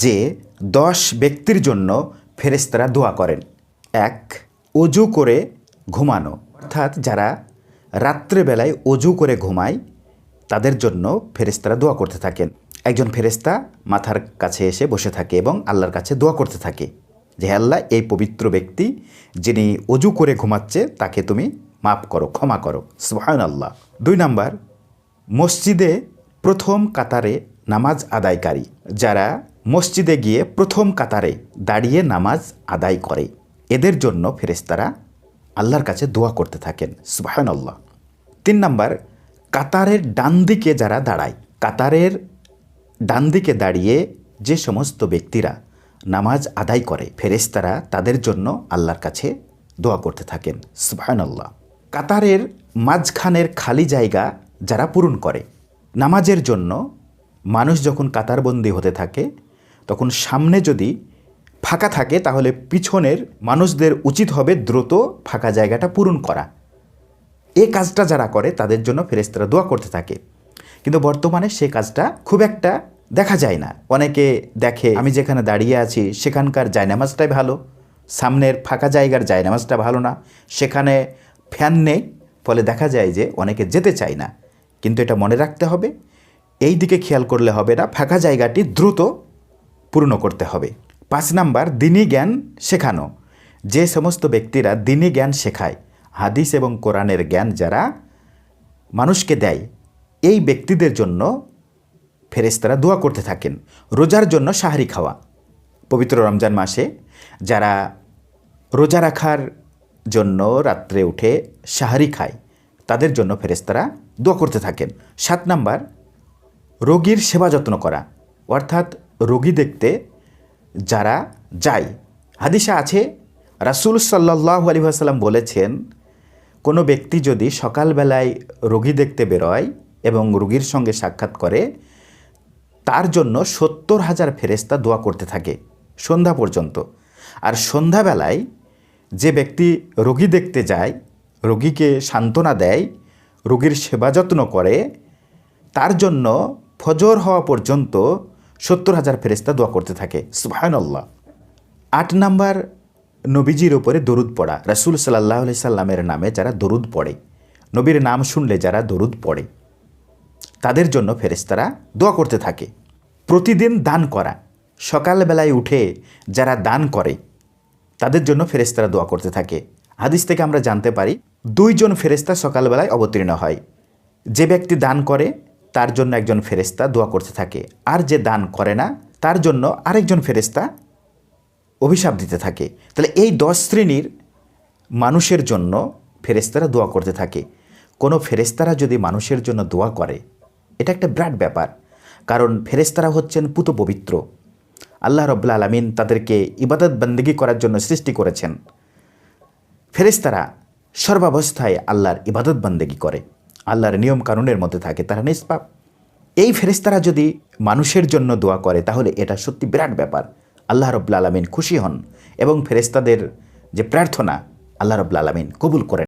যে 10 ব্যক্তির জন্য ফেরেশতারা দোয়া করেন। 1, অজু করে ঘুমানো, অর্থাৎ যারা রাত্রেবেলায় অজু করে ঘুমায় তাদের জন্য ফেরেশতারা দোয়া করতে থাকেন। একজন ফেরেশতা মাথার কাছে এসে বসে থাকে এবং আল্লাহর কাছে দোয়া করতে থাকে যে হে আল্লাহ, এই পবিত্র ব্যক্তি যিনি অজু করে ঘুমাচ্ছে তাকে তুমি মাফ করো, ক্ষমা করো। সুবহানাল্লাহ। 2 নাম্বার, মসজিদে প্রথম কাতারে নামাজ আদায়কারী, যারা মসজিদে গিয়ে প্রথম কাতারে দাঁড়িয়ে নামাজ আদায় করে এদের জন্য ফেরেশতারা আল্লাহর কাছে দোয়া করতে থাকেন। সুবহানাল্লাহ। 3 নাম্বার, কাতারের ডান দিকে যারা দাঁড়ায়, কাতারের ডান দিকে দাঁড়িয়ে যে সমস্ত ব্যক্তিরা নামাজ আদায় করে ফেরেশতারা তাদের জন্য আল্লাহর কাছে দোয়া করতে থাকেন। সুবহানাল্লাহ। কাতারের মাঝখানের খালি জায়গা যারা পূরণ করে, নামাজের জন্য মানুষ যখন কাতারবন্দি হতে থাকে তখন সামনে যদি ফাঁকা থাকে তাহলে পিছনের মানুষদের উচিত হবে দ্রুত ফাঁকা জায়গাটা পূরণ করা। এই কাজটা যারা করে তাদের জন্য ফেরেশতারা দোয়া করতে থাকে, কিন্তু বর্তমানে সে কাজটা খুব একটা দেখা যায় না। অনেকে দেখে আমি যেখানে দাঁড়িয়ে আছি সেখানকার জায়নামাজটাই ভালো, সামনের ফাঁকা জায়গার জায়নামাজটা ভালো না, সেখানে ফ্যান নেই, ফলে দেখা যায় যে অনেকে যেতে চায় না। কিন্তু এটা মনে রাখতে হবে, এই দিকে খেয়াল করলে হবে না, ফাঁকা জায়গাটি দ্রুত পূর্ণ করতে হবে। 5 নাম্বার, দ্বীনি জ্ঞান শেখানো, যে সমস্ত ব্যক্তিরা দ্বীনি জ্ঞান শেখায়, হাদিস এবং কোরআনের জ্ঞান যারা মানুষকে দেয়, এই ব্যক্তিদের জন্য ফেরেশতারা দোয়া করতে থাকেন। রোজার জন্য সাহরি খাওয়া, পবিত্র রমজান মাসে যারা রোজা রাখার জন্য রাত্রে উঠে সাহরি খায় তাদের জন্য ফেরেশতারা দোয়া করতে থাকেন। 7 নাম্বার, রোগীর সেবা যত্ন করা, অর্থাৎ রোগী দেখতে যারা যায়, হাদিসে আছে রাসূল সাল্লাল্লাহু আলাইহি ওয়াসাল্লাম বলেছেন, কোনো ব্যক্তি যদি সকালবেলায় রোগী দেখতে বেরোয় এবং রোগীর সঙ্গে সাক্ষাৎ করে তার জন্য 70,000 ফেরেশতা দোয়া করতে থাকে সন্ধ্যা পর্যন্ত। আর সন্ধ্যাবেলায় যে ব্যক্তি রোগী দেখতে যায়, রোগীকে সান্ত্বনা দেয়, রোগীর সেবা যত্ন করে, তার জন্য ফজর হওয়া পর্যন্ত 70,000 ফেরেশতা দোয়া করতে থাকে। সুবহানাল্লাহ। 8 নাম্বার, নবীজির ওপরে দরুদ পড়া, রাসূল সাল্লাল্লাহু আলাইহি সাল্লামের নামে যারা দরুদ পড়ে, নবীর নাম শুনলে যারা দরুদ পড়ে তাদের জন্য ফেরেশতারা দোয়া করতে থাকে। প্রতিদিন দান করা, সকালবেলায় উঠে যারা দান করে তাদের জন্য ফেরেশতারা দোয়া করতে থাকে। হাদিস থেকে আমরা জানতে পারি 2 জন ফেরেশতা সকালবেলায় অবতীর্ণ হয়, যে ব্যক্তি দান করে তার জন্য একজন ফেরেশতা দোয়া করতে থাকে, আর যে দান করে না তার জন্য আরেকজন ফেরেশতা অভিশাপ দিতে থাকে। তাহলে এই 10 শ্রেণীর মানুষের জন্য ফেরেশতারা দোয়া করতে থাকে। কোনো ফেরেশতারা যদি মানুষের জন্য দোয়া করে এটা একটা বিরাট ব্যাপার, কারণ ফেরেশতারা হচ্ছেন পুত পবিত্র। আল্লাহ রাব্বুল আলামিন তাদেরকে ইবাদত বন্দেগী করার জন্য সৃষ্টি করেছেন। ফেরেশতারা সর্বাবস্থায় আল্লাহর ইবাদত বন্দেগী করে, আল্লাহর নিয়ম কানুনের মধ্যে থাকে, তারা নিষ্পাপ। এই ফেরেশতারা যদি মানুষের জন্য দোয়া করে তাহলে এটা সত্যি বিরাট ব্যাপার। আল্লাহ রাব্বুল আলামিন খুশি হন এবং ফেরেশতাদের যে প্রার্থনা আল্লাহ রাব্বুল আলামিন কবুল করেন।